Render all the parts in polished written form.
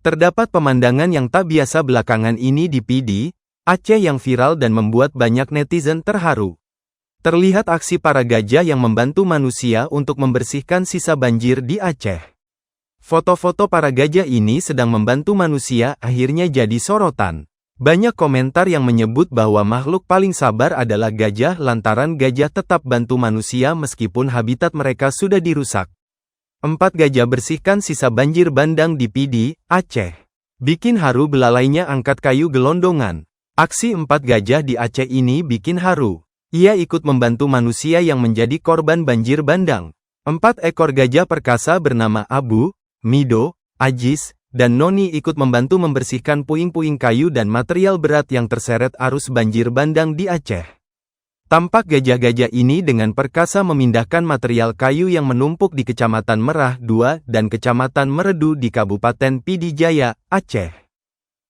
Terdapat pemandangan yang tak biasa belakangan ini di PD, Aceh yang viral dan membuat banyak netizen terharu. Terlihat aksi para gajah yang membantu manusia untuk membersihkan sisa banjir di Aceh. Foto-foto para gajah ini sedang membantu manusia akhirnya jadi sorotan. Banyak komentar yang menyebut bahwa makhluk paling sabar adalah gajah lantaran gajah tetap bantu manusia meskipun habitat mereka sudah dirusak. 4 gajah bersihkan sisa banjir bandang di PD, Aceh. Bikin haru belalainya angkat kayu gelondongan. Aksi 4 gajah di Aceh ini bikin haru. Ia ikut membantu manusia yang menjadi korban banjir bandang. 4 ekor gajah perkasa bernama Abu, Mido, Ajis, dan Noni ikut membantu membersihkan puing-puing kayu dan material berat yang terseret arus banjir bandang di Aceh. Tampak gajah-gajah ini dengan perkasa memindahkan material kayu yang menumpuk di Kecamatan Merah II dan Kecamatan Meredu di Kabupaten PD Jaya, Aceh.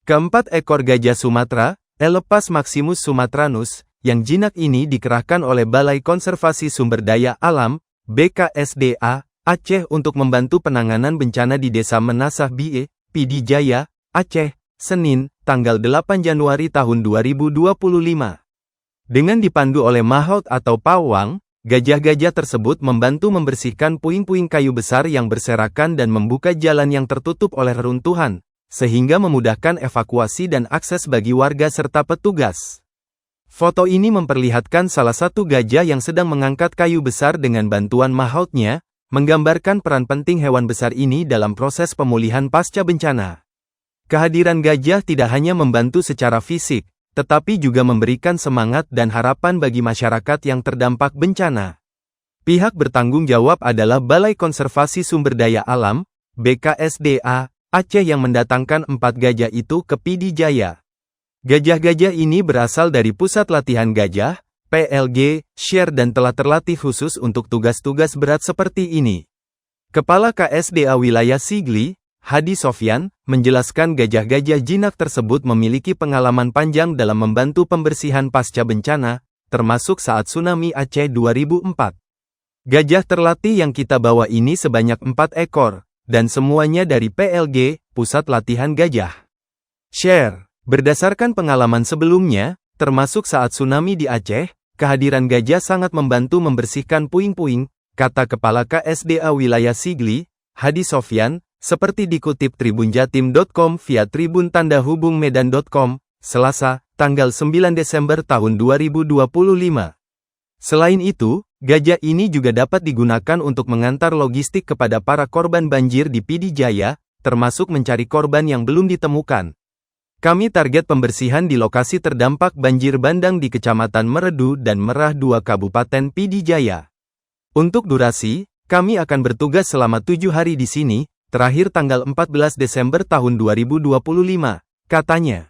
Keempat ekor gajah Sumatera, Elepas Maximus sumatranus, yang jinak ini dikerahkan oleh Balai Konservasi Sumber Daya Alam, BKSDA, Aceh untuk membantu penanganan bencana di Desa Menasah Bie, PD Jaya, Aceh, Senin, tanggal 8 Januari tahun 2025. Dengan dipandu oleh Mahout atau pawang, gajah-gajah tersebut membantu membersihkan puing-puing kayu besar yang berserakan dan membuka jalan yang tertutup oleh reruntuhan, sehingga memudahkan evakuasi dan akses bagi warga serta petugas. Foto ini memperlihatkan salah satu gajah yang sedang mengangkat kayu besar dengan bantuan mahoutnya, menggambarkan peran penting hewan besar ini dalam proses pemulihan pasca bencana. Kehadiran gajah tidak hanya membantu secara fisik, tetapi juga memberikan semangat dan harapan bagi masyarakat yang terdampak bencana. Pihak bertanggung jawab adalah Balai Konservasi Sumber Daya Alam, BKSDA, Aceh yang mendatangkan 4 gajah itu ke PD Jaya. Gajah-gajah ini berasal dari Pusat Latihan Gajah, PLG, Share dan telah terlatih khusus untuk tugas-tugas berat seperti ini. Kepala KSDA Wilayah Sigli, Hadi Sofyan, menjelaskan gajah-gajah jinak tersebut memiliki pengalaman panjang dalam membantu pembersihan pasca bencana, termasuk saat tsunami Aceh 2004. Gajah terlatih yang kita bawa ini sebanyak 4 ekor, dan semuanya dari PLG, Pusat Latihan Gajah. Share. Berdasarkan pengalaman sebelumnya, termasuk saat tsunami di Aceh, kehadiran gajah sangat membantu membersihkan puing-puing, kata Kepala KSDA Wilayah Sigli, Hadi Sofyan, seperti dikutip tribunjatim.com via tribuntandahubungmedan.com, Selasa, tanggal 9 Desember tahun 2025. Selain itu, gajah ini juga dapat digunakan untuk mengantar logistik kepada para korban banjir di PD Jaya, termasuk mencari korban yang belum ditemukan. Kami target pembersihan di lokasi terdampak banjir bandang di Kecamatan Meredu dan Merah II Kabupaten PD Jaya. Untuk durasi, kami akan bertugas selama 7 hari di sini, terakhir tanggal 14 Desember tahun 2025, katanya.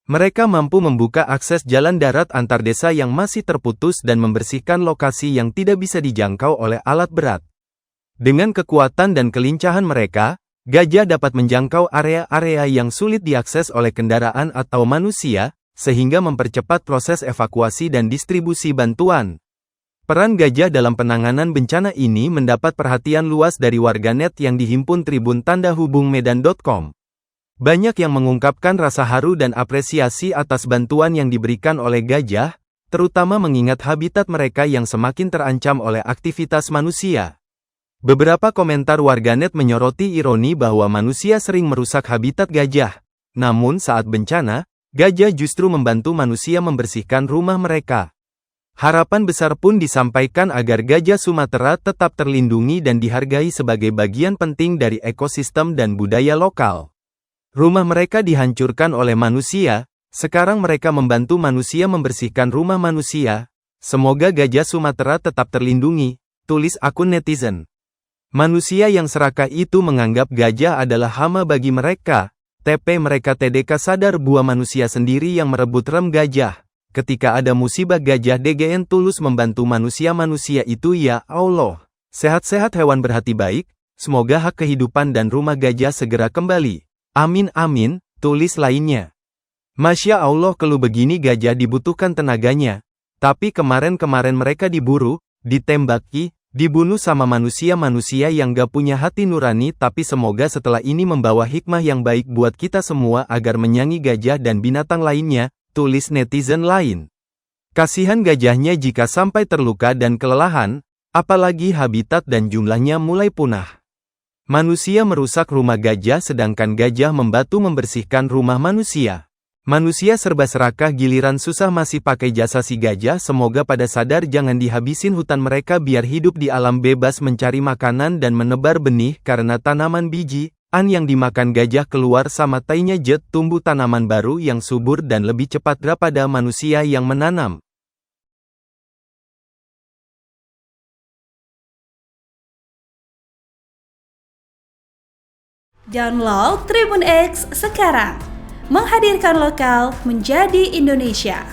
Mereka mampu membuka akses jalan darat antar desa yang masih terputus dan membersihkan lokasi yang tidak bisa dijangkau oleh alat berat. Dengan kekuatan dan kelincahan mereka, gajah dapat menjangkau area-area yang sulit diakses oleh kendaraan atau manusia, sehingga mempercepat proses evakuasi dan distribusi bantuan. Peran gajah dalam penanganan bencana ini mendapat perhatian luas dari warganet yang dihimpun tribuntandahubungmedan.com. Banyak yang mengungkapkan rasa haru dan apresiasi atas bantuan yang diberikan oleh gajah, terutama mengingat habitat mereka yang semakin terancam oleh aktivitas manusia. Beberapa komentar warganet menyoroti ironi bahwa manusia sering merusak habitat gajah. Namun saat bencana, gajah justru membantu manusia membersihkan rumah mereka. Harapan besar pun disampaikan agar gajah Sumatera tetap terlindungi dan dihargai sebagai bagian penting dari ekosistem dan budaya lokal. Rumah mereka dihancurkan oleh manusia, sekarang mereka membantu manusia membersihkan rumah manusia. Semoga gajah Sumatera tetap terlindungi, tulis akun netizen. Manusia yang serakah itu menganggap gajah adalah hama bagi mereka. TP mereka TDK sadar bahwa manusia sendiri yang merebut rem gajah. Ketika ada musibah gajah DGN tulus membantu manusia-manusia itu ya Allah. Sehat-sehat hewan berhati baik, semoga hak kehidupan dan rumah gajah segera kembali. Amin amin, tulis lainnya. Masya Allah kalau begini gajah dibutuhkan tenaganya. Tapi kemarin-kemarin mereka diburu, ditembaki, Dibunuh sama manusia-manusia yang gak punya hati nurani, tapi semoga setelah ini membawa hikmah yang baik buat kita semua agar menyayangi gajah dan binatang lainnya, tulis netizen lain. Kasihan gajahnya jika sampai terluka dan kelelahan, apalagi habitat dan jumlahnya mulai punah. Manusia merusak rumah gajah sedangkan gajah membantu membersihkan rumah manusia. Manusia serba serakah giliran susah masih pakai jasa si gajah. Semoga pada sadar jangan dihabisin hutan mereka biar hidup di alam bebas mencari makanan dan menebar benih karena tanaman biji, yang dimakan gajah keluar sama tainya jet tumbuh tanaman baru yang subur dan lebih cepat daripada manusia yang menanam. Download Tribun X sekarang, menghadirkan lokal menjadi Indonesia.